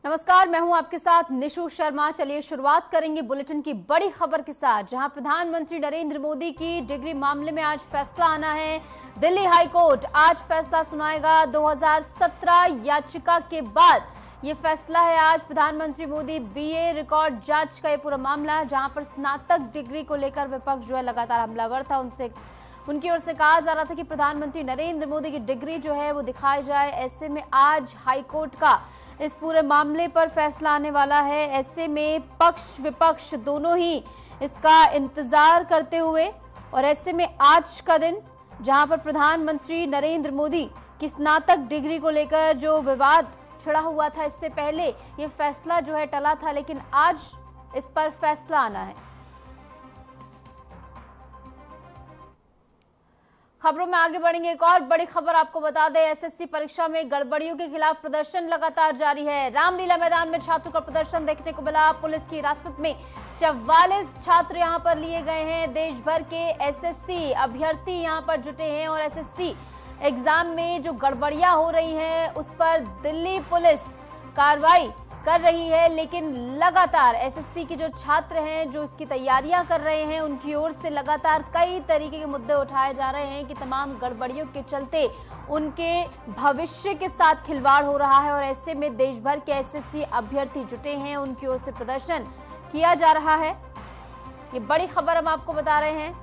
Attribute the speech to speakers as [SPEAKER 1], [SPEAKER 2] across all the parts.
[SPEAKER 1] नमस्कार, मैं हूं आपके साथ निशु शर्मा। चलिए शुरुआत करेंगे बुलेटिन की बड़ी खबर के साथ, जहां प्रधानमंत्री नरेंद्र मोदी की डिग्री मामले में आज फैसला आना है। दिल्ली हाई कोर्ट आज फैसला सुनाएगा। 2017 याचिका के बाद ये फैसला है आज। प्रधानमंत्री मोदी बीए रिकॉर्ड जांच का ये पूरा मामला, जहां पर स्नातक डिग्री को लेकर विपक्ष जो है लगातार हमलावर था। उनकी ओर से कहा जा रहा था कि प्रधानमंत्री नरेंद्र मोदी की डिग्री जो है वो दिखाई जाए। ऐसे में आज हाईकोर्ट का इस पूरे मामले पर फैसला आने वाला है। ऐसे में पक्ष विपक्ष दोनों ही इसका इंतजार करते हुए, और ऐसे में आज का दिन जहां पर प्रधानमंत्री नरेंद्र मोदी की स्नातक डिग्री को लेकर जो विवाद छिड़ा हुआ था, इससे पहले ये फैसला जो है टला था, लेकिन आज इस पर फैसला आना है। खबरों में आगे बढ़ेंगे। एक और बड़ी खबर आपको बता दें, एसएससी परीक्षा में गड़बड़ियों के खिलाफ प्रदर्शन लगातार जारी है। रामलीला मैदान में छात्रों का प्रदर्शन देखने को मिला। पुलिस की हिरासत में 44 छात्र यहां पर लिए गए हैं। देश भर के एसएससी अभ्यर्थी यहां पर जुटे हैं और एसएससी एग्जाम में जो गड़बड़ियां हो रही हैं उस पर दिल्ली पुलिस कार्रवाई कर रही है। लेकिन लगातार एसएससी के जो छात्र हैं, जो इसकी तैयारियां कर रहे हैं, उनकी ओर से लगातार कई तरीके के मुद्दे उठाए जा रहे हैं कि तमाम गड़बड़ियों के चलते उनके भविष्य के साथ खिलवाड़ हो रहा है। और ऐसे में देश भर के एसएससी अभ्यर्थी जुटे हैं, उनकी ओर से प्रदर्शन किया जा रहा है। ये बड़ी खबर हम आपको बता रहे हैं,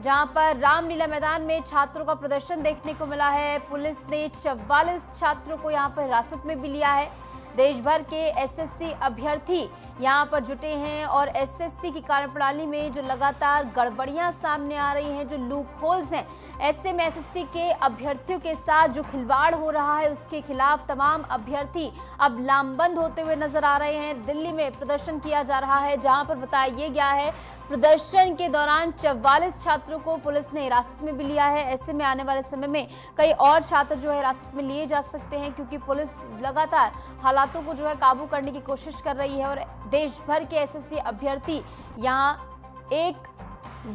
[SPEAKER 1] जहां पर रामलीला मैदान में छात्रों का प्रदर्शन देखने को मिला है। पुलिस ने 44 छात्रों को यहां पर हिरासत में भी लिया है। देश भर के एसएससी अभ्यर्थी यहां पर जुटे हैं और एसएससी की कार्यप्रणाली में जो लगातार गड़बड़ियां सामने आ रही हैं, जो लूप होल्स हैं, ऐसे में एसएससी के अभ्यर्थियों के साथ जो खिलवाड़ हो रहा है उसके खिलाफ तमाम अभ्यर्थी अब लामबंद होते हुए नजर आ रहे हैं। दिल्ली में प्रदर्शन किया जा रहा है, जहां पर बताया ये गया है प्रदर्शन के दौरान 44 छात्रों को पुलिस ने हिरासत में भी लिया है। ऐसे में आने वाले समय में कई और छात्र जो है हिरासत में लिए जा सकते हैं, क्योंकि पुलिस लगातार हालातों को जो है काबू करने की कोशिश कर रही है। और देश भर के एसएससी अभ्यर्थी यहाँ एक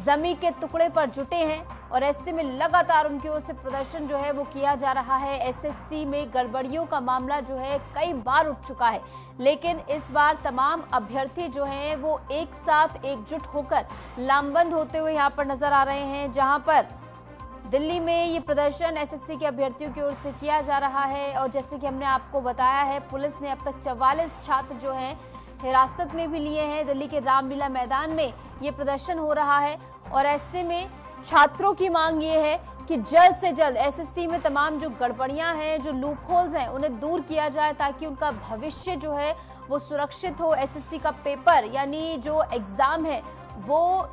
[SPEAKER 1] जमी के टुकड़े पर जुटे हैं और ऐसे में लगातार उनकी ओर से प्रदर्शन जो है वो किया जा रहा है। एसएससी में गड़बड़ियों का मामला जो है कई बार उठ चुका है, लेकिन इस बार तमाम अभ्यर्थी जो हैं वो एक साथ एकजुट होकर लामबंद होते हुए यहाँ पर नजर आ रहे हैं। जहां पर दिल्ली में ये प्रदर्शन एसएससी के अभ्यर्थियों की ओर से किया जा रहा है। और जैसे कि हमने आपको बताया है, पुलिस ने अब तक 44 छात्र जो हैं हिरासत में भी लिए हैं। दिल्ली के रामलीला मैदान में ये प्रदर्शन हो रहा है और ऐसे में छात्रों की मांग ये है कि जल्द से जल्द एसएससी में तमाम जो गड़बड़ियां हैं, जो लूप होल्स हैं, उन्हें दूर किया जाए, ताकि उनका भविष्य जो है वो सुरक्षित हो। एसएससी का पेपर यानी जो एग्जाम है वो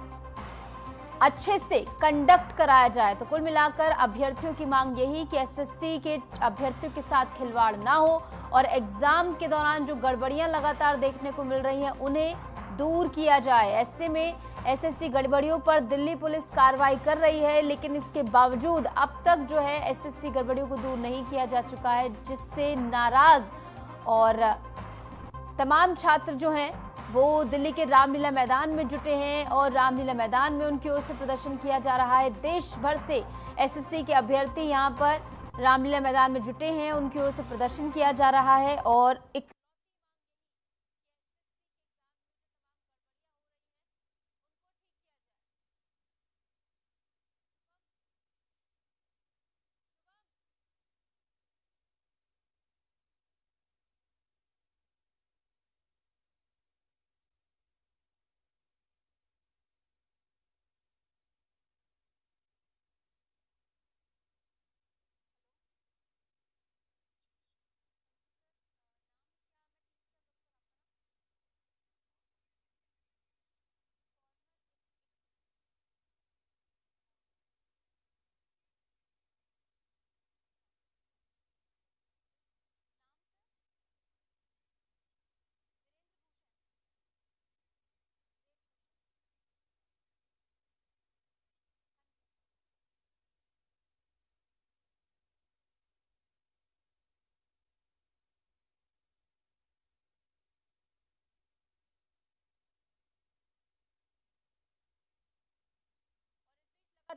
[SPEAKER 1] अच्छे से कंडक्ट कराया जाए। तो कुल मिलाकर अभ्यर्थियों की मांग यही कि एसएससी के अभ्यर्थियों के साथ खिलवाड़ ना हो और एग्जाम के दौरान जो गड़बड़ियां लगातार देखने को मिल रही हैं उन्हें दूर किया जाए। ऐसे में एसएससी गड़बड़ियों पर दिल्ली पुलिस कार्रवाई कर रही है, लेकिन इसके बावजूद अब तक जो है एसएससी गड़बड़ियों को दूर नहीं किया जा चुका है, जिससे नाराज और तमाम छात्र जो हैं वो दिल्ली के रामलीला मैदान में जुटे हैं और रामलीला मैदान में उनकी ओर से प्रदर्शन किया जा रहा है। देश भर से एसएससी के अभ्यर्थी यहां पर रामलीला मैदान में जुटे हैं, उनकी ओर से प्रदर्शन किया जा रहा है। और एक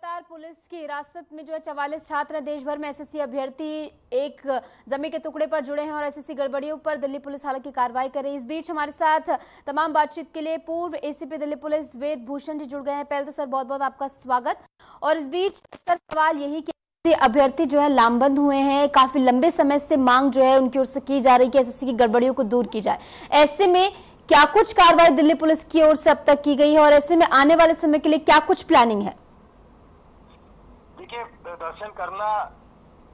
[SPEAKER 1] लगातार पुलिस की हिरासत में जो है 44 छात्र देश भर में एसएससी अभ्यर्थी एक जमी के टुकड़े पर जुड़े हैं और एसएससी गड़बड़ियों पर दिल्ली पुलिस हालांकि कार्रवाई कर रही है। इस बीच हमारे साथ तमाम बातचीत के लिए पूर्व एसीपी दिल्ली पुलिस वेद भूषण जी जुड़ गए हैं। पहले तो सर बहुत बहुत आपका स्वागत। और इस बीच सर सवाल यही कि अभ्यर्थी जो है लामबंद हुए हैं, काफी लंबे समय से मांग जो है उनकी ओर से की जा रही है कि एसएससी की गड़बड़ियों को दूर की जाए। ऐसे में क्या कुछ कार्रवाई दिल्ली पुलिस की ओर से अब तक की गई है और ऐसे में आने वाले समय के लिए क्या कुछ प्लानिंग है?
[SPEAKER 2] देखिए, प्रदर्शन करना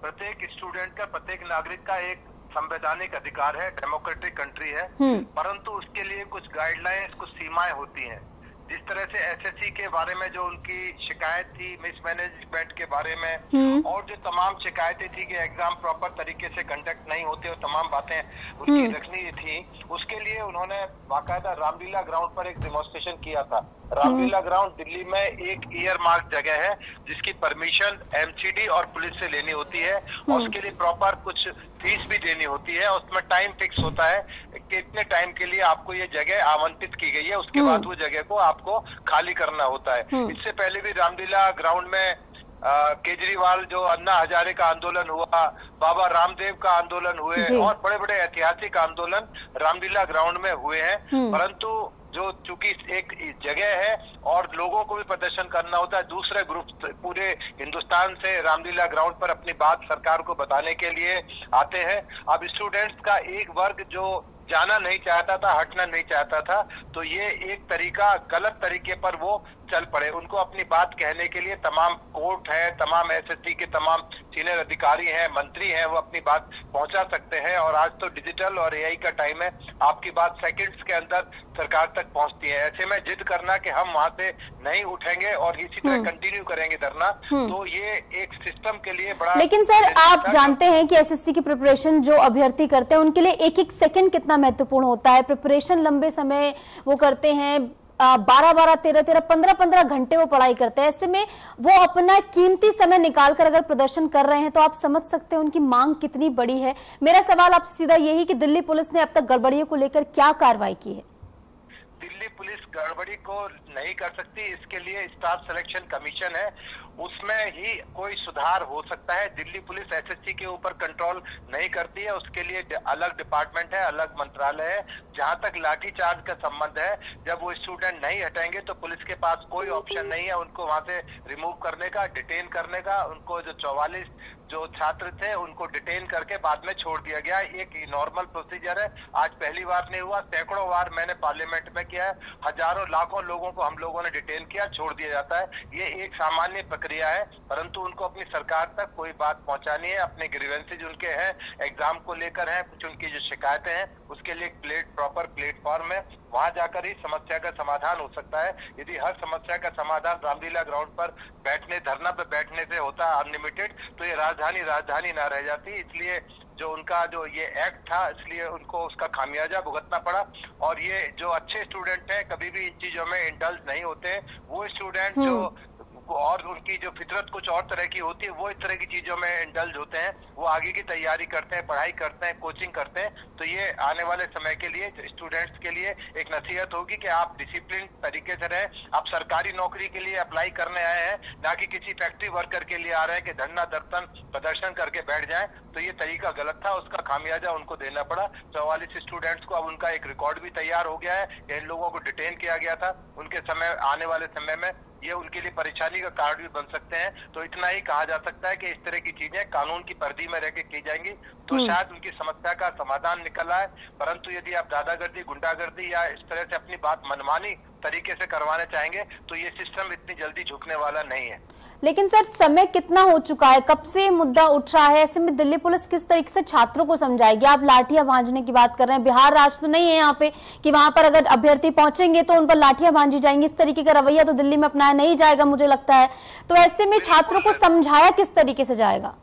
[SPEAKER 2] प्रत्येक स्टूडेंट का, प्रत्येक नागरिक का एक संवैधानिक अधिकार है, डेमोक्रेटिक कंट्री है। परंतु उसके लिए कुछ गाइडलाइंस, कुछ सीमाएं होती हैं। जिस तरह से एसएससी के बारे में जो उनकी शिकायत थी मिसमैनेजमेंट के बारे में और जो तमाम शिकायतें थी कि एग्जाम प्रॉपर तरीके से कंडक्ट नहीं होते और तमाम बातें उनकी रखनी थी, उसके लिए उन्होंने बाकायदा रामलीला ग्राउंड पर एक डेमोन्स्ट्रेशन किया था। रामलीला ग्राउंड दिल्ली में एक ईयर मार्क जगह है जिसकी परमिशन एमसीडी और पुलिस से लेनी होती है और उसके लिए प्रॉपर कुछ फीस भी देनी होती है। उसमें टाइम फिक्स होता है कि इतने टाइम के लिए आपको ये जगह आवंटित की गई है, उसके बाद वो जगह को आपको खाली करना होता है। इससे पहले भी रामलीला ग्राउंड में केजरीवाल जो अन्ना हजारे का आंदोलन हुआ, बाबा रामदेव का आंदोलन हुए और बड़े बड़े ऐतिहासिक आंदोलन रामलीला ग्राउंड में हुए हैं। परंतु जो चूंकि एक जगह है और लोगों को भी प्रदर्शन करना होता है, दूसरे ग्रुप पूरे हिंदुस्तान से रामलीला ग्राउंड पर अपनी बात सरकार को बताने के लिए आते हैं। अब स्टूडेंट्स का एक वर्ग जो जाना नहीं चाहता था, हटना नहीं चाहता था, तो ये एक तरीका गलत तरीके पर वो चल पड़े। उनको अपनी बात कहने के लिए तमाम कोर्ट है, तमाम एसएससी के तमाम सीनियर अधिकारी हैं, मंत्री हैं, वो अपनी बात पहुंचा सकते हैं। और आज तो डिजिटल और एआई का टाइम है, आपकी बात सेकंड्स के अंदर सरकार तक पहुंचती है। ऐसे में जिद करना कि हम वहां से नहीं उठेंगे और इसी तरह कंटिन्यू करेंगे धरना, तो ये एक सिस्टम के लिए बड़ा। लेकिन सर
[SPEAKER 1] आप जानते हैं कि एसएससी की प्रिपरेशन जो अभ्यर्थी करते हैं उनके लिए एक एक सेकंड कितना महत्वपूर्ण होता है। प्रिपरेशन लंबे समय वो करते हैं, 12-12, 13-13, 15-15 घंटे वो पढ़ाई करते हैं। ऐसे में वो अपना कीमती समय निकालकर अगर प्रदर्शन कर रहे हैं तो आप समझ सकते हैं उनकी मांग कितनी बड़ी है। मेरा सवाल आपसे सीधा यही कि दिल्ली पुलिस ने अब तक गड़बड़ियों को लेकर क्या कार्रवाई की है?
[SPEAKER 2] दिल्ली पुलिस गड़बड़ी को नहीं कर सकती, इसके लिए स्टाफ सिलेक्शन कमीशन है, उसमें ही कोई सुधार हो सकता है। दिल्ली पुलिस एसएससी के ऊपर कंट्रोल नहीं करती है, उसके लिए अलग डिपार्टमेंट है, अलग मंत्रालय है। जहां तक लाठीचार्ज का संबंध है, जब वो स्टूडेंट नहीं हटेंगे तो पुलिस के पास कोई ऑप्शन नहीं है उनको वहां से रिमूव करने का, डिटेन करने का। उनको जो 44 जो छात्र थे उनको डिटेन करके बाद में छोड़ दिया गया। एक नॉर्मल प्रोसीजर है, आज पहली बार नहीं हुआ, सैकड़ों बार मैंने पार्लियामेंट में किया है, हजारों लाखों लोगों को हम लोगों ने डिटेन किया, छोड़ दिया जाता है। ये एक सामान्य प्रक्रिया है, परंतु उनको अपनी सरकार तक कोई बात पहुंचानी है, अपने ग्रीवेंसेज उनके हैं, एग्जाम को लेकर है, कुछ उनकी जो शिकायतें हैं उसके लिए प्रॉपर प्लेटफॉर्म है, वहां जाकर ही समस्या का समाधान हो सकता है। यदि हर समस्या का समाधान रामलीला ग्राउंड पर बैठने, धरना पर बैठने से होता अनलिमिटेड, तो ये राजधानी ना रह जाती। इसलिए जो उनका जो ये एक्ट था, इसलिए उनको उसका खामियाजा भुगतना पड़ा। और ये जो अच्छे स्टूडेंट हैं कभी भी इन चीजों में इंडल्ज नहीं होते। वो स्टूडेंट जो और उनकी जो फितरत कुछ और तरह की होती है, वो इस तरह की चीजों में इंडल्ज होते हैं, वो आगे की तैयारी करते हैं, पढ़ाई करते हैं, कोचिंग करते हैं। तो ये आने वाले समय के लिए स्टूडेंट्स के लिए एक नसीहत होगी कि आप डिसिप्लिन तरीके से रहें। आप सरकारी नौकरी के लिए अप्लाई करने आए हैं, ना कि किसी फैक्ट्री वर्कर के लिए आ रहे हैं कि धरना दर्शन प्रदर्शन करके बैठ जाए। तो ये तरीका गलत था, उसका खामियाजा उनको देना पड़ा। 44 स्टूडेंट्स को अब उनका एक रिकॉर्ड भी तैयार हो गया है, इन लोगों को डिटेन किया गया था। उनके समय आने वाले समय में ये उनके लिए परेशानी का कारण भी बन सकते हैं। तो इतना ही कहा जा सकता है कि इस तरह की चीजें कानून की परिधि में रहकर की जाएंगी तो शायद उनकी समस्या का समाधान निकल आए। परंतु यदि आप दादागिरी, गुंडागर्दी या इस तरह से अपनी बात मनमानी तरीके से करवाने चाहेंगे तो ये सिस्टम इतनी जल्दी झुकने वाला नहीं है।
[SPEAKER 1] लेकिन सर समय कितना हो चुका है, कब से मुद्दा उठ रहा है? ऐसे में दिल्ली पुलिस किस तरीके से छात्रों को समझाएगी? आप लाठियां भांजने की बात कर रहे हैं, बिहार राज्य तो नहीं है यहाँ पे कि वहां पर अगर अभ्यर्थी पहुंचेंगे तो उन पर लाठियां भांजी जाएंगी। इस तरीके का रवैया तो दिल्ली में अपनाया नहीं जाएगा मुझे लगता है। तो ऐसे में छात्रों को समझाया किस तरीके से जाएगा?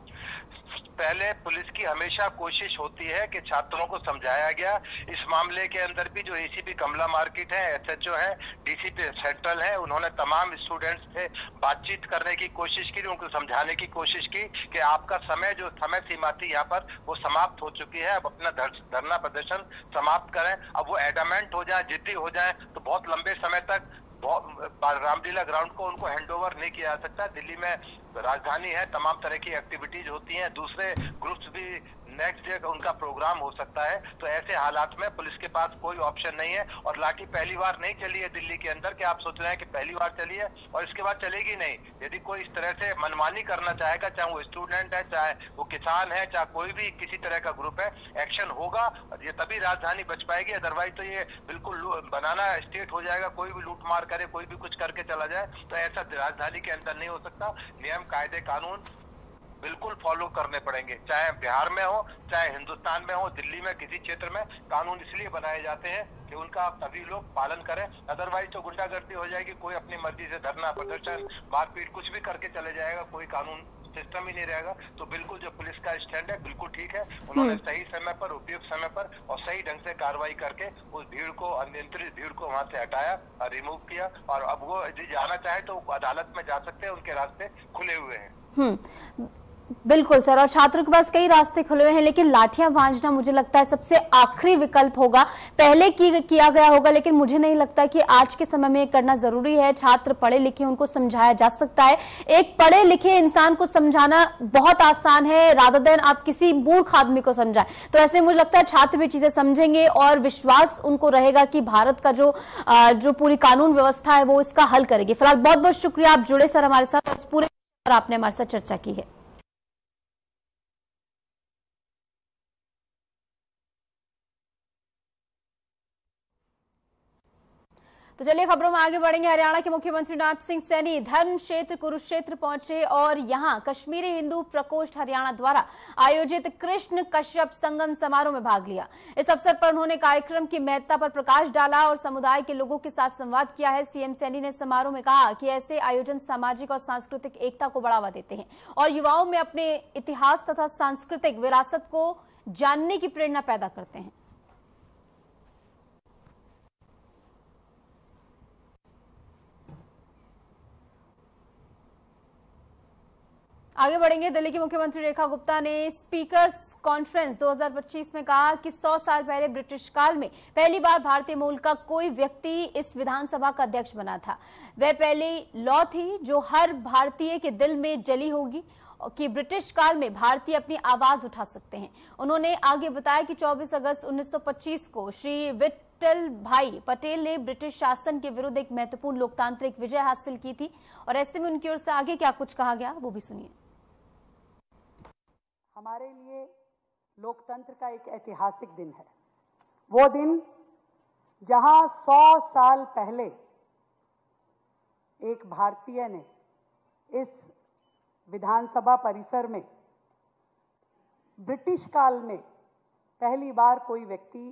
[SPEAKER 2] पहले पुलिस की हमेशा कोशिश होती है कि छात्रों को समझाया गया। इस मामले के अंदर भी जो एसीपी कमला मार्केट है, एसएचओ है, डीसीपी सेंट्रल है, उन्होंने तमाम स्टूडेंट्स से बातचीत करने की कोशिश की, उनको समझाने की कोशिश की कि आपका समय जो समय सीमा थी यहाँ पर वो समाप्त हो चुकी है, अब अपना धरना प्रदर्शन समाप्त करें। अब वो एडमेंट हो जाए, जिद्दी हो जाए तो बहुत लंबे समय तक रामलीला ग्राउंड को उनको हैंडओवर नहीं किया जा सकता। दिल्ली में राजधानी है, तमाम तरह की एक्टिविटीज होती हैं, दूसरे ग्रुप्स भी नेक्स्ट डे उनका प्रोग्राम हो सकता है। तो ऐसे हालात में पुलिस के पास कोई ऑप्शन नहीं है। और लाठी पहली बार नहीं चली है दिल्ली के अंदर कि आप सोच रहे हैं कि पहली बार चली है और इसके बाद चलेगी नहीं। यदि कोई इस तरह से मनमानी करना चाहेगा, चाहे वो स्टूडेंट है, चाहे वो किसान है, चाहे कोई भी किसी तरह का ग्रुप है, एक्शन होगा और ये तभी राजधानी बच पाएगी। अदरवाइज तो ये बिल्कुल बनाना स्टेट हो जाएगा। कोई भी लूट मार करे, कोई भी कुछ करके चला जाए, तो ऐसा राजधानी के अंदर नहीं हो सकता। नियम, कायदे, कानून बिल्कुल फॉलो करने पड़ेंगे, चाहे बिहार में हो, चाहे हिंदुस्तान में हो। दिल्ली में किसी क्षेत्र में कानून इसलिए बनाए जाते हैं कि उनका सभी लोग पालन करें। अदरवाइज तो गुंडागर्दी हो जाएगी, कोई अपनी मर्जी से धरना प्रदर्शन मारपीट कुछ भी करके चले जाएगा, कोई कानून सिस्टम ही नहीं रहेगा। तो बिल्कुल जो पुलिस का स्टैंड है बिल्कुल ठीक है। उन्होंने सही समय पर, उपयुक्त समय पर और सही ढंग से कार्रवाई करके उस भीड़ को, अनियंत्रित भीड़ को वहां से हटाया और रिमूव किया। और अब वो यदि जाना चाहे तो अदालत में जा सकते हैं, उनके रास्ते खुले हुए हैं।
[SPEAKER 1] बिल्कुल सर, और छात्रों के पास कई रास्ते खुले हुए हैं, लेकिन लाठियां भांजना मुझे लगता है सबसे आखिरी विकल्प होगा। पहले किया गया होगा, लेकिन मुझे नहीं लगता कि आज के समय में करना जरूरी है। छात्र पढ़े लिखे, उनको समझाया जा सकता है। एक पढ़े लिखे इंसान को समझाना बहुत आसान है, रादर देन आप किसी मूर्ख आदमी को समझाएं। तो ऐसे मुझे लगता है छात्र भी चीजें समझेंगे और विश्वास उनको रहेगा कि भारत का जो पूरी कानून व्यवस्था है वो इसका हल करेगी। फिलहाल बहुत बहुत शुक्रिया, आप जुड़े सर हमारे साथ, इस पूरे आपने हमारे साथ चर्चा की है। तो चलिए खबरों में आगे बढ़ेंगे। हरियाणा के मुख्यमंत्री नवाब सिंह सैनी धर्म क्षेत्र कुरुक्षेत्र पहुंचे और यहां कश्मीरी हिंदू प्रकोष्ठ हरियाणा द्वारा आयोजित कृष्ण कश्यप संगम समारोह में भाग लिया। इस अवसर पर उन्होंने कार्यक्रम की महत्ता पर प्रकाश डाला और समुदाय के लोगों के साथ संवाद किया है। सीएम सैनी ने समारोह में कहा कि ऐसे आयोजन सामाजिक और सांस्कृतिक एकता को बढ़ावा देते हैं और युवाओं में अपने इतिहास तथा सांस्कृतिक विरासत को जानने की प्रेरणा पैदा करते हैं। आगे बढ़ेंगे। दिल्ली की मुख्यमंत्री रेखा गुप्ता ने स्पीकर्स कॉन्फ्रेंस 2025 में कहा कि 100 साल पहले ब्रिटिश काल में पहली बार भारतीय मूल का कोई व्यक्ति इस विधानसभा का अध्यक्ष बना था। वह पहली लॉ थी जो हर भारतीय के दिल में जली होगी कि ब्रिटिश काल में भारतीय अपनी आवाज उठा सकते हैं। उन्होंने आगे बताया कि 24 अगस्त 1925 को श्री विट्ठल भाई पटेल ने ब्रिटिश शासन के विरुद्ध एक महत्वपूर्ण लोकतांत्रिक विजय हासिल की थी और ऐसे में उनकी ओर से आगे क्या कुछ कहा गया वो भी सुनिए।
[SPEAKER 3] हमारे लिए लोकतंत्र का एक ऐतिहासिक दिन है। वो दिन जहां 100 साल पहले एक भारतीय ने इस विधानसभा परिसर में ब्रिटिश काल में पहली बार कोई व्यक्ति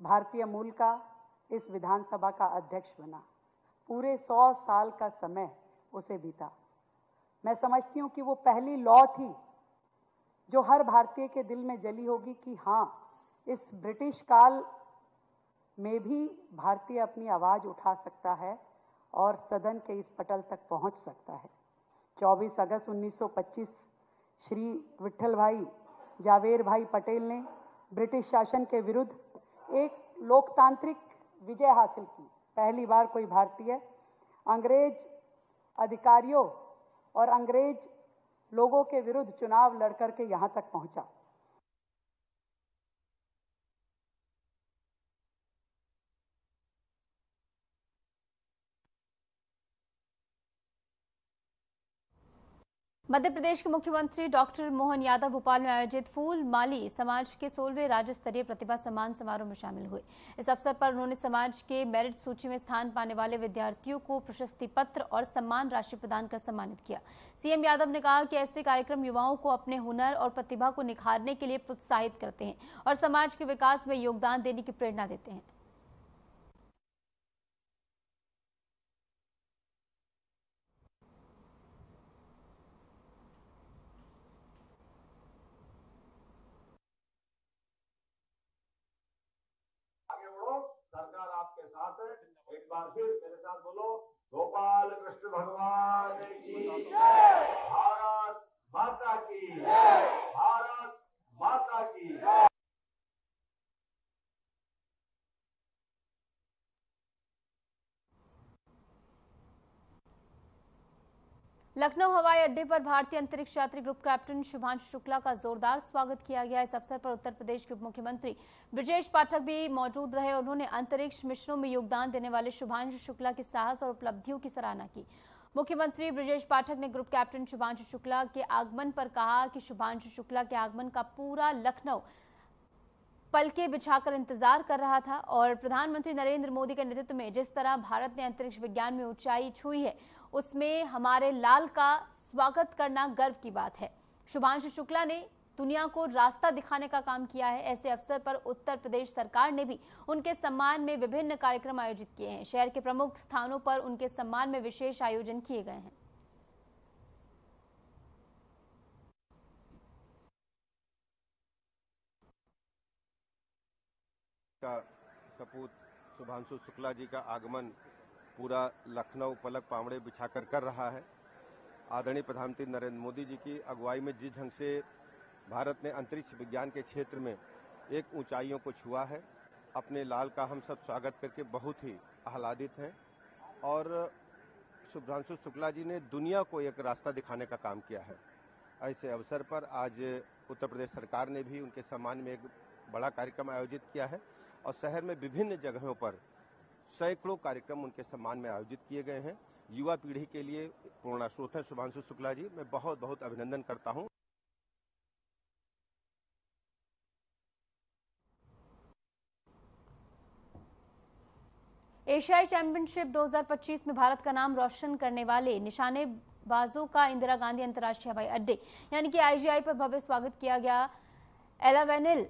[SPEAKER 3] भारतीय मूल का इस विधानसभा का अध्यक्ष बना। पूरे 100 साल का समय उसे बीता। मैं समझती हूं कि वो पहली लॉ थी जो हर भारतीय के दिल में जली होगी कि हाँ, इस ब्रिटिश काल में भी भारतीय अपनी आवाज उठा सकता है और सदन के इस पटल तक पहुंच सकता है। 24 अगस्त 1925 श्री विट्ठल भाई जावेर भाई पटेल ने ब्रिटिश शासन के विरुद्ध एक लोकतांत्रिक विजय हासिल की। पहली बार कोई भारतीय अंग्रेज अधिकारियों और अंग्रेज लोगों के विरुद्ध चुनाव लड़कर के यहां तक पहुंचा।
[SPEAKER 1] मध्य प्रदेश के मुख्यमंत्री डॉक्टर मोहन यादव भोपाल में आयोजित फूल माली समाज के 16वें राज्य स्तरीय प्रतिभा सम्मान समारोह में शामिल हुए। इस अवसर पर उन्होंने समाज के मेरिट सूची में स्थान पाने वाले विद्यार्थियों को प्रशस्ति पत्र और सम्मान राशि प्रदान कर सम्मानित किया। सीएम यादव ने कहा कि ऐसे कार्यक्रम युवाओं को अपने हुनर और प्रतिभा को निखारने के लिए प्रोत्साहित करते हैं और समाज के विकास में योगदान देने की प्रेरणा देते हैं।
[SPEAKER 4] सरकार आपके साथ है। एक बार फिर मेरे साथ बोलो, गोपाल कृष्ण भगवान की जय, भारत माता की जय, भारत माता की जय।
[SPEAKER 1] लखनऊ हवाई अड्डे पर भारतीय अंतरिक्ष यात्री ग्रुप कैप्टन शुभांशु शुक्ला का जोरदार स्वागत किया गया। इस अवसर पर उत्तर प्रदेश के उप मुख्यमंत्री ब्रजेश पाठक भी मौजूद रहे। उन्होंने अंतरिक्ष मिशनों में योगदान देने वाले शुभांशु शुक्ला के साहस और उपलब्धियों की सराहना की। मुख्यमंत्री ब्रजेश पाठक ने ग्रुप कैप्टन शुभांशु शुक्ला के आगमन पर कहा कि शुभांशु शुक्ला के आगमन का पूरा लखनऊ पलके बिछाकर इंतजार कर रहा था और प्रधानमंत्री नरेंद्र मोदी के नेतृत्व में जिस तरह भारत ने अंतरिक्ष विज्ञान में ऊंचाई छुई है, उसमें हमारे लाल का स्वागत करना गर्व की बात है। शुभांशु शुक्ला ने दुनिया को रास्ता दिखाने का काम किया है। ऐसे अवसर पर उत्तर प्रदेश सरकार ने भी उनके सम्मान में विभिन्न कार्यक्रम आयोजित किए हैं। शहर के प्रमुख स्थानों पर उनके सम्मान में विशेष आयोजन किए गए हैं।
[SPEAKER 5] का सपूत शुभांशु शुक्ला जी का आगमन पूरा लखनऊ पलक पामड़े बिछाकर कर रहा है। आदरणीय प्रधानमंत्री नरेंद्र मोदी जी की अगुवाई में जिस ढंग से भारत ने अंतरिक्ष विज्ञान के क्षेत्र में एक ऊंचाइयों को छुआ है, अपने लाल का हम सब स्वागत करके बहुत ही आह्लादित हैं। और शुभांशु शुक्ला जी ने दुनिया को एक रास्ता दिखाने का काम किया है। ऐसे अवसर पर आज उत्तर प्रदेश सरकार ने भी उनके सम्मान में एक बड़ा कार्यक्रम आयोजित किया है और शहर में विभिन्न जगहों पर सैकड़ों कार्यक्रम उनके सम्मान में आयोजित किए गए हैं। युवा पीढ़ी के लिए पूर्ण स्रोत है शुभांशु शुक्ला जी, मैं बहुत बहुत अभिनंदन करता हूं।
[SPEAKER 1] एशियाई चैंपियनशिप 2025 में भारत का नाम रोशन करने वाले निशानेबाजों का इंदिरा गांधी अंतर्राष्ट्रीय हवाई अड्डे यानी कि आईजीआई पर भव्य स्वागत किया गया। एलावेनिल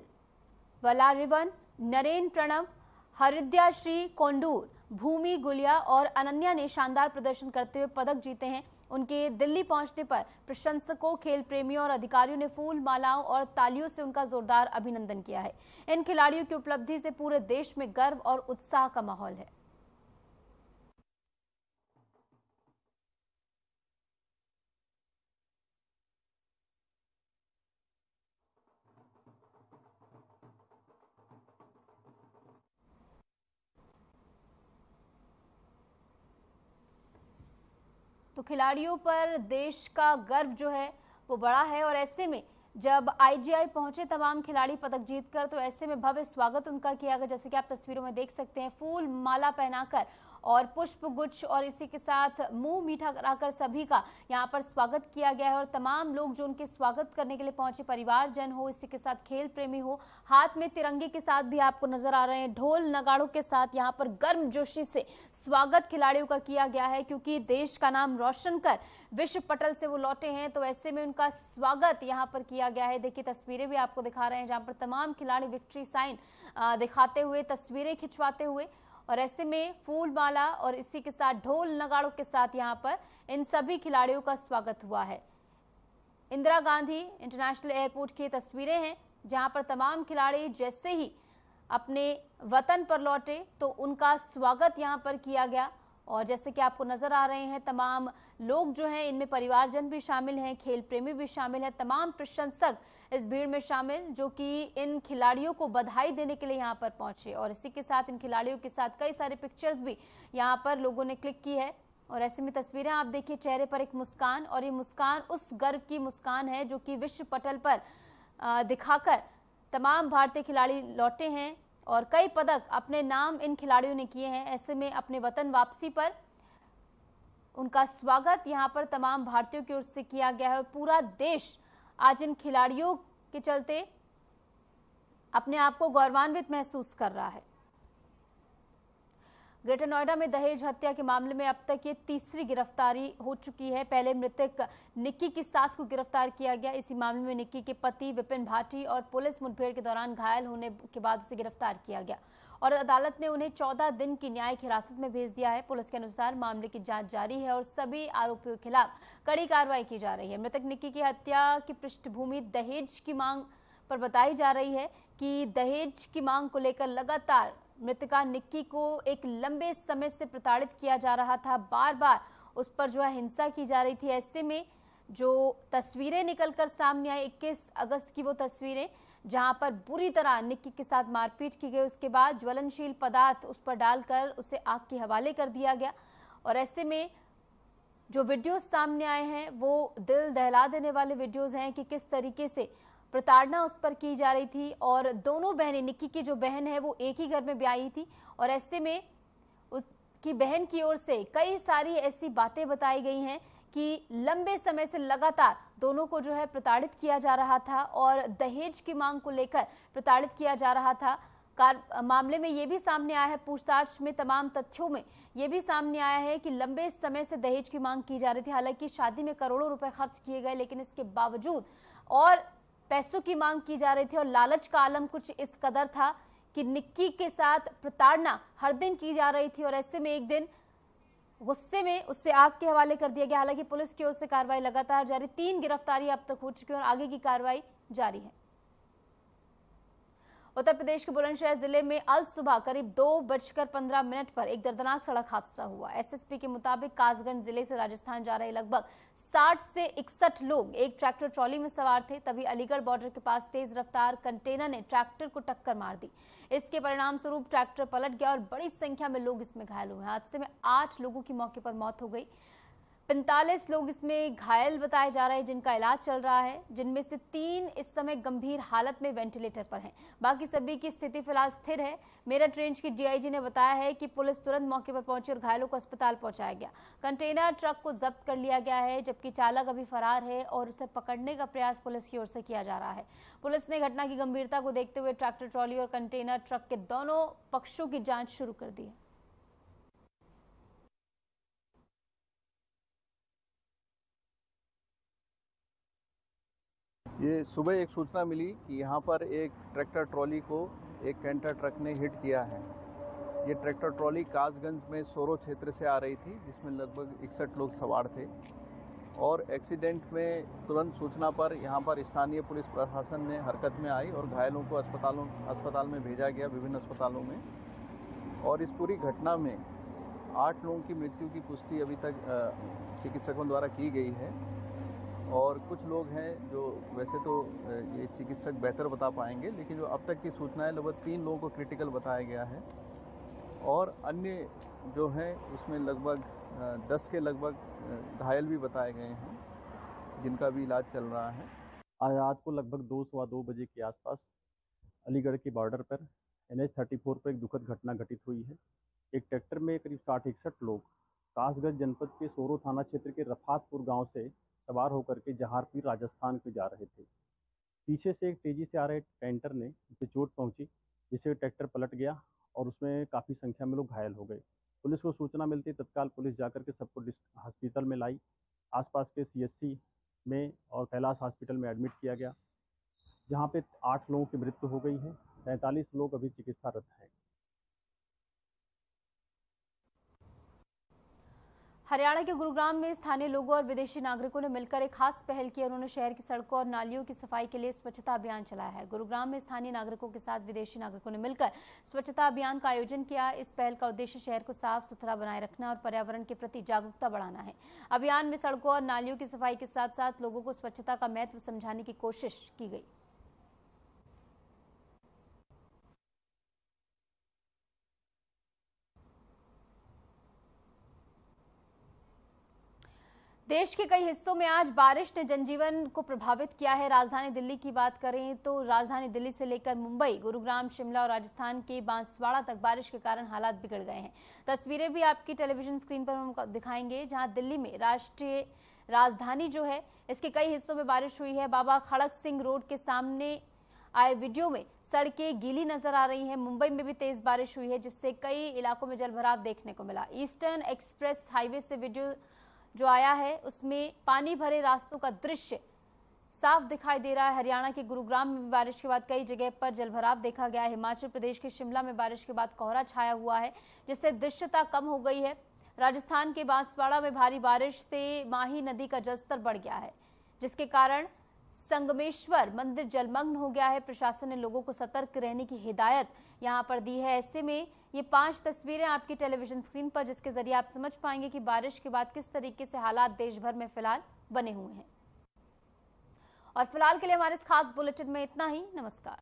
[SPEAKER 1] वलारिवन, नरेन प्रणव, हरिद्या श्री कोंडूर, भूमि गुलिया और अनन्या ने शानदार प्रदर्शन करते हुए पदक जीते हैं। उनके दिल्ली पहुंचने पर प्रशंसकों, खेल प्रेमियों और अधिकारियों ने फूल मालाओं और तालियों से उनका जोरदार अभिनंदन किया है। इन खिलाड़ियों की उपलब्धि से पूरे देश में गर्व और उत्साह का माहौल है। तो खिलाड़ियों पर देश का गर्व जो है वो बड़ा है और ऐसे में जब आईजीआई पहुंचे तमाम खिलाड़ी पदक जीतकर, तो ऐसे में भव्य स्वागत उनका किया गया। जैसे कि आप तस्वीरों में देख सकते हैं, फूल माला पहनाकर और पुष्प गुच्छ और इसी के साथ मुंह मीठा कराकर सभी का यहाँ पर स्वागत किया गया है। और तमाम लोग जो उनके स्वागत करने के लिए पहुंचे, परिवारजन हो, इसी के साथ खेल प्रेमी हो, हाथ में तिरंगे के साथ भी आपको नजर आ रहे हैं। ढोल नगाड़ों के साथ यहाँ पर गर्मजोशी से स्वागत खिलाड़ियों का किया गया है, क्योंकि देश का नाम रोशन कर विश्व पटल से वो लौटे हैं। तो ऐसे में उनका स्वागत यहाँ पर किया गया है। देखिए तस्वीरें भी आपको दिखा रहे हैं जहाँ पर तमाम खिलाड़ी विक्ट्री साइन दिखाते हुए, तस्वीरें खिंचवाते हुए, और ऐसे में फूल माला और इसी के साथ ढोल नगाड़ों के साथ यहाँ पर इन सभी खिलाड़ियों का स्वागत हुआ है। इंदिरा गांधी इंटरनेशनल एयरपोर्ट की तस्वीरें हैं जहाँ पर तमाम खिलाड़ी जैसे ही अपने वतन पर लौटे तो उनका स्वागत यहाँ पर किया गया। और जैसे कि आपको नजर आ रहे हैं, तमाम लोग जो हैं, इनमें परिवारजन भी शामिल हैं, खेल प्रेमी भी शामिल हैं, तमाम प्रशंसक इस भीड़ में शामिल, जो कि इन खिलाड़ियों को बधाई देने के लिए यहाँ पर पहुंचे। और इसी के साथ इन खिलाड़ियों के साथ कई सारे पिक्चर्स भी यहाँ पर लोगों ने क्लिक की है। और ऐसे में तस्वीरें आप देखिए, चेहरे पर एक मुस्कान, और ये मुस्कान उस गर्व की मुस्कान है जो कि विश्व पटल पर दिखाकर तमाम भारतीय खिलाड़ी लौटे हैं और कई पदक अपने नाम इन खिलाड़ियों ने किए हैं। ऐसे में अपने वतन वापसी पर उनका स्वागत यहाँ पर तमाम भारतीयों की ओर से किया गया है। और पूरा देश आज इन खिलाड़ियों के चलते अपने आप को गौरवान्वित महसूस कर रहा है। ग्रेटर नोएडा में दहेज हत्या के मामले में अब तक ये तीसरी गिरफ्तारी हो चुकी है। पहले मृतक निक्की की सास को गिरफ्तार किया गया। इसी मामले में निक्की के पति विपिन भाटी और पुलिस मुठभेड़ के दौरान घायल होने के बाद उसे गिरफ्तार किया गया और अदालत ने उन्हें 14 दिन की न्यायिक हिरासत में भेज दिया है। पुलिस के अनुसार मामले की जांच जारी है और सभी आरोपियों के खिलाफ कड़ी कार्रवाई की जा रही है। मृतक निक्की की हत्या की पृष्ठभूमि दहेज की मांग पर बताई जा रही है कि दहेज की मांग को लेकर लगातार मृतका निक्की को एक लंबे समय से प्रताड़ित किया जा रहा था। बार बार उस पर जो है हिंसा की जा रही थी। ऐसे में जो तस्वीरें निकलकर सामने आई 21 अगस्त की, वो तस्वीरें जहां पर बुरी तरह निक्की के साथ मारपीट की गई, उसके बाद ज्वलनशील पदार्थ उस पर डालकर उसे आग के हवाले कर दिया गया। और ऐसे में जो वीडियोस सामने आए हैं वो दिल दहला देने वाले वीडियोस हैं कि किस तरीके से प्रताड़ना उस पर की जा रही थी। और दोनों बहनें, निक्की की जो बहन है वो एक ही घर में ब्याही थी और ऐसे में उसकी बहन की ओर से कई सारी ऐसी बातें बताई गई हैं कि लंबे समय से लगातार दोनों को जो है प्रताड़ित किया जा रहा था और दहेज की मांग को लेकर प्रताड़ित किया जा रहा था। मामले में ये भी सामने आया है, पूछताछ में तमाम तथ्यों में ये भी सामने आया है कि लंबे समय से दहेज की मांग की जा रही थी। हालांकि शादी में करोड़ों रुपए खर्च किए गए, लेकिन इसके बावजूद और पैसों की मांग की जा रही थी और लालच का आलम कुछ इस कदर था कि निक्की के साथ प्रताड़ना हर दिन की जा रही थी। और ऐसे में एक दिन गुस्से में उससे आग के हवाले कर दिया गया। हालांकि पुलिस की ओर से कार्रवाई लगातार जारी, 3 गिरफ्तारी अब तक हो चुकी है और आगे की कार्रवाई जारी है। उत्तर प्रदेश के बुलंदशहर जिले में अल सुबह करीब 2:15 पर एक दर्दनाक सड़क हादसा हुआ। एसएसपी के मुताबिक कासगंज जिले से राजस्थान जा रहे लगभग 60 से 61 लोग एक ट्रैक्टर ट्रॉली में सवार थे। तभी अलीगढ़ बॉर्डर के पास तेज रफ्तार कंटेनर ने ट्रैक्टर को टक्कर मार दी। इसके परिणाम स्वरूप ट्रैक्टर पलट गया और बड़ी संख्या में लोग इसमें घायल हुए। हादसे में 8 लोगों की मौके पर मौत हो गई। 45 लोग इसमें घायल बताए जा रहे हैं जिनका इलाज चल रहा है, जिनमें से 3 इस समय गंभीर हालत में वेंटिलेटर पर हैं। बाकी सभी की स्थिति फिलहाल स्थिर है। मेरठ रेंज की डीआईजी ने बताया है कि पुलिस तुरंत मौके पर पहुंची और घायलों को अस्पताल पहुंचाया गया। कंटेनर ट्रक को जब्त कर लिया गया है, जबकि चालक अभी फरार है और उसे पकड़ने का प्रयास पुलिस की ओर से किया जा रहा है। पुलिस ने घटना की गंभीरता को देखते हुए ट्रैक्टर ट्रॉली और कंटेनर ट्रक के दोनों पक्षों की जांच शुरू कर दी है।
[SPEAKER 6] ये सुबह एक सूचना मिली कि यहाँ पर एक ट्रैक्टर ट्रॉली को एक कैंटर ट्रक ने हिट किया है। ये ट्रैक्टर ट्रॉली कासगंज में सोरो क्षेत्र से आ रही थी, जिसमें लगभग 61 लोग सवार थे। और एक्सीडेंट में तुरंत सूचना पर यहाँ पर स्थानीय पुलिस प्रशासन ने हरकत में आई और घायलों को अस्पताल में भेजा गया, विभिन्न अस्पतालों में। और इस पूरी घटना में 8 लोगों की मृत्यु की पुष्टि अभी तक चिकित्सकों द्वारा की गई है। और कुछ लोग हैं जो वैसे तो ये चिकित्सक बेहतर बता पाएंगे, लेकिन जो अब तक की सूचना है लगभग 3 लोगों को क्रिटिकल बताया गया है और अन्य जो हैं उसमें लगभग 10 के लगभग घायल भी बताए गए हैं, जिनका भी इलाज चल रहा है।
[SPEAKER 7] आज रात को लगभग 2-2:15 बजे के आसपास अलीगढ़ के बॉर्डर पर NH-34 पर एक दुखद घटना घटित हुई है। एक ट्रैक्टर में करीब 60-61 लोग कासगंज जनपद के सोरो थाना क्षेत्र के रफातपुर गांव से सवार होकर के जहारपीर राजस्थान को जा रहे थे। पीछे से एक तेजी से आ रहे कैंटर ने उसे चोट पहुंची, जिससे ट्रैक्टर पलट गया और उसमें काफ़ी संख्या में लोग घायल हो गए। पुलिस को सूचना मिलती तत्काल पुलिस जाकर के सबको हॉस्पिटल में लाई। आसपास के CHC में और कैलाश हॉस्पिटल में एडमिट किया गया, जहां पे 8 लोगों की मृत्यु हो गई है। 43 लोग अभी चिकित्सारत हैं।
[SPEAKER 1] हरियाणा के गुरुग्राम में स्थानीय लोगों और विदेशी नागरिकों ने मिलकर एक खास पहल की। उन्होंने शहर की सड़कों और नालियों की सफाई के लिए स्वच्छता अभियान चलाया है। गुरुग्राम में स्थानीय नागरिकों के साथ विदेशी नागरिकों ने मिलकर स्वच्छता अभियान का आयोजन किया। इस पहल का उद्देश्य शहर को साफ सुथरा बनाए रखना और पर्यावरण के प्रति जागरूकता बढ़ाना है। अभियान में सड़कों और नालियों की सफाई के साथ साथ लोगों को स्वच्छता का महत्व समझाने की कोशिश की गई। देश के कई हिस्सों में आज बारिश ने जनजीवन को प्रभावित किया है। राजधानी दिल्ली की बात करें तो राजधानी दिल्ली से लेकर मुंबई, गुरुग्राम, शिमला और राजस्थान के बांसवाड़ा तक बारिश के कारण हालात बिगड़ गए हैं। तस्वीरें भी आपकी टेलीविजन स्क्रीन पर हम दिखाएंगे, जहां दिल्ली में राष्ट्रीय राजधानी जो है इसके कई हिस्सों में बारिश हुई है। बाबा खड़क सिंह रोड के सामने आए वीडियो में सड़कें गीली नजर आ रही हैं। मुंबई में भी तेज बारिश हुई है, जिससे कई इलाकों में जलभराव देखने को मिला। ईस्टर्न एक्सप्रेस हाईवे से वीडियो जो आया है उसमें पानी भरे रास्तों का दृश्य साफ दिखाई दे रहा है। हरियाणा के गुरुग्राम में बारिश के बाद कई जगह पर जलभराव देखा गया है। हिमाचल प्रदेश के शिमला में बारिश के बाद कोहरा छाया हुआ है, जिससे दृश्यता कम हो गई है। राजस्थान के बांसवाड़ा में भारी बारिश से माही नदी का जलस्तर बढ़ गया है, जिसके कारण संगमेश्वर मंदिर जलमग्न हो गया है। प्रशासन ने लोगों को सतर्क रहने की हिदायत यहां पर दी है। ऐसे में ये 5 तस्वीरें आपकी टेलीविजन स्क्रीन पर, जिसके जरिए आप समझ पाएंगे कि बारिश के बाद किस तरीके से हालात देश भर में फिलहाल बने हुए हैं। और फिलहाल के लिए हमारे इस खास बुलेटिन में इतना ही। नमस्कार।